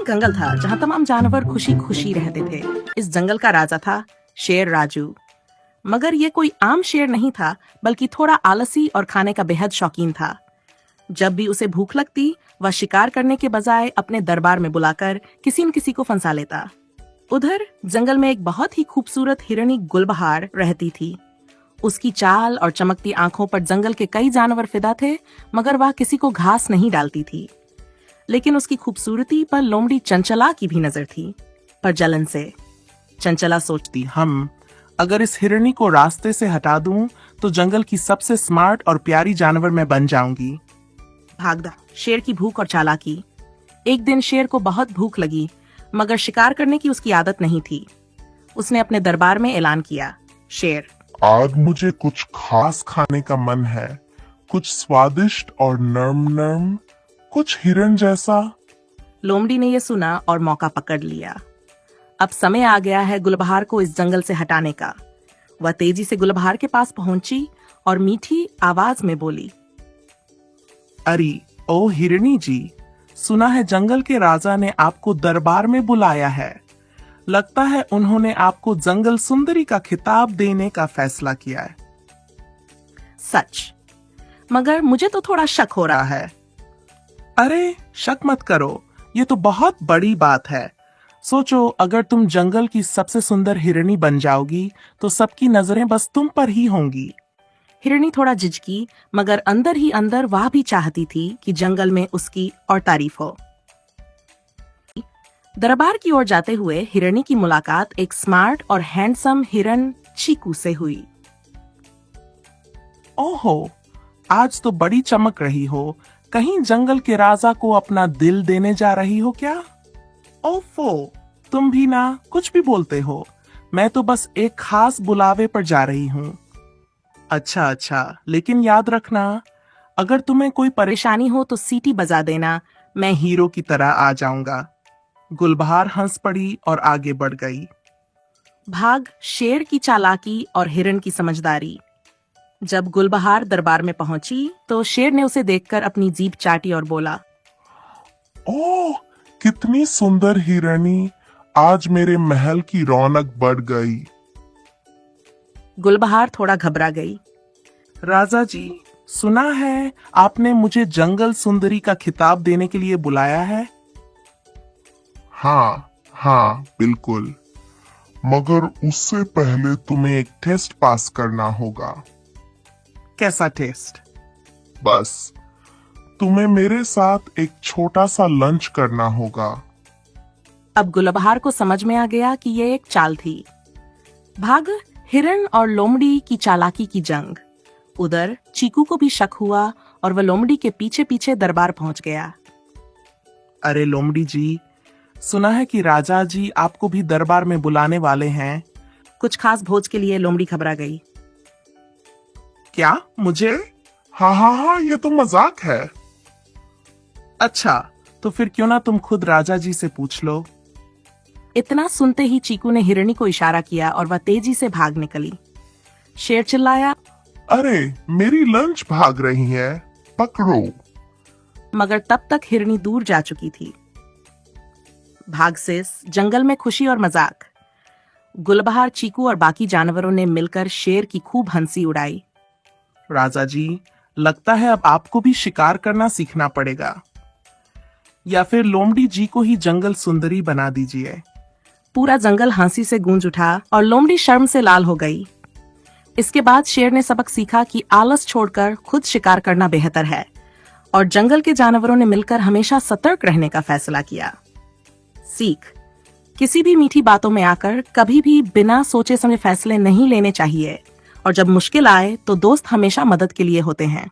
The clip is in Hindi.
जंगल था जहाँ तमाम जानवर खुशी खुशी रहते थे। इस जंगल का राजा था शेर राजू। मगर ये कोई आम शेर नहीं था, बल्कि थोड़ा आलसी और खाने का बेहद शौकीन था। जब भी उसे भूख लगती, वह शिकार करने के बजाय अपने दरबार में बुलाकर किसी न किसी को फंसा लेता। उधर जंगल में एक बहुत ही खूबसूरत हिरनी गुलबहार रहती थी। उसकी चाल और चमकती आंखों पर जंगल के कई जानवर फिदा थे, मगर वह किसी को घास नहीं डालती थी। लेकिन उसकी खूबसूरती पर लोमड़ी चंचला की भी नजर थी, पर जलन से। चंचला सोचती, अगर इस हिरनी को रास्ते से हटा दूं, तो जंगल की सबसे स्मार्ट और प्यारी जानवर मैं बन जाऊंगी। भागदा शेर की भूख और चालाकी। एक दिन शेर को बहुत भूख लगी, मगर शिकार करने की उसकी आदत नहीं थी। उसने अपने दरबार में ऐलान किया, शेर, आज मुझे कुछ खास खाने का मन है, कुछ स्वादिष्ट और नर्म नर्म, कुछ हिरन जैसा। लोमड़ी ने यह सुना और मौका पकड़ लिया। अब समय आ गया है गुलबहार को इस जंगल से हटाने का। वह तेजी से गुलबहार के पास पहुंची और मीठी आवाज में बोली, अरे ओ हिरनी जी, सुना है जंगल के राजा ने आपको दरबार में बुलाया है। लगता है उन्होंने आपको जंगल सुंदरी का खिताब देने का फैसला किया है। सच, मगर मुझे तो थोड़ा शक हो रहा है। अरे शक मत करो, ये तो बहुत बड़ी बात है। सोचो, अगर तुम जंगल की सबसे सुंदर हिरनी बन जाओगी, तो सबकी नजरें बस तुम पर ही होंगी। हिरनी थोड़ा झिझकी, मगर अंदर ही अंदर वह भी चाहती थी कि जंगल में उसकी और तारीफ हो। दरबार की ओर जाते हुए हिरनी की मुलाकात एक स्मार्ट और हैंडसम हिरन चीकू से हुई। ओहो, आज तो बड़ी चमक रही हो। कहीं जंगल के राजा को अपना दिल देने जा रही हो क्या? ओफो, तुम भी ना कुछ भी बोलते हो। मैं तो बस एक खास बुलावे पर जा रही हूँ। अच्छा, लेकिन याद रखना, अगर तुम्हें कोई परेशानी हो तो सीटी बजा देना, मैं हीरो की तरह आ जाऊंगा। गुलबहार हंस पड़ी और आगे बढ़ गई। भाग शेर की चालाकी और हिरन की समझदारी। जब गुलबहार दरबार में पहुंची, तो शेर ने उसे देखकर अपनी जीभ चाटी और बोला, ओह, कितनी सुंदर हिरनी, आज मेरे महल की रौनक बढ़ गई। गुलबहार थोड़ा घबरा गई। राजा जी, सुना है आपने मुझे जंगल सुंदरी का खिताब देने के लिए बुलाया है। हाँ, बिल्कुल, मगर उससे पहले तुम्हें एक टेस्ट पास करना होगा। कैसा टेस्ट? बस, तुम्हें मेरे साथ एक छोटा सा लंच करना होगा। अब गुलबहार को समझ में आ गया कि ये एक चाल थी। भाग हिरन और लोमड़ी की चालाकी की जंग। उधर चीकू को भी शक हुआ और वह लोमड़ी के पीछे पीछे दरबार पहुंच गया। अरे लोमड़ी जी, सुना है कि राजा जी आपको भी दरबार में बुलाने वाले हैं। कुछ खास भोज के लिए लोमड़ी घबरा गई। क्या मुझे? हाँ, ये तो मजाक है। अच्छा, तो फिर क्यों ना तुम खुद राजा जी से पूछ लो। इतना सुनते ही चीकू ने हिरनी को इशारा किया और वह तेजी से भाग निकली। शेर चिल्लाया, अरे मेरी लंच भाग रही है, पकड़ो। मगर तब तक हिरनी दूर जा चुकी थी। भाग से जंगल में खुशी और मजाक। गुलबहार, चीकू और बाकी जानवरों ने मिलकर शेर की खूब हंसी उड़ाई। राजा जी, लगता है अब आपको भी शिकार करना सीखना पड़ेगा, या फिर लोमड़ी जी को ही जंगल सुंदरी बना दीजिए। पूरा जंगल हंसी से गूंज उठा और लोमड़ी शर्म से लाल हो गई। इसके बाद शेर ने सबक सीखा कि आलस छोड़कर खुद शिकार करना बेहतर है, और जंगल के जानवरों ने मिलकर हमेशा सतर्क रहने का फैसला किया। सीख, किसी भी मीठी बातों में आकर कभी भी बिना सोचे समझे फैसले नहीं लेने चाहिए, और जब मुश्किल आए तो दोस्त हमेशा मदद के लिए होते हैं।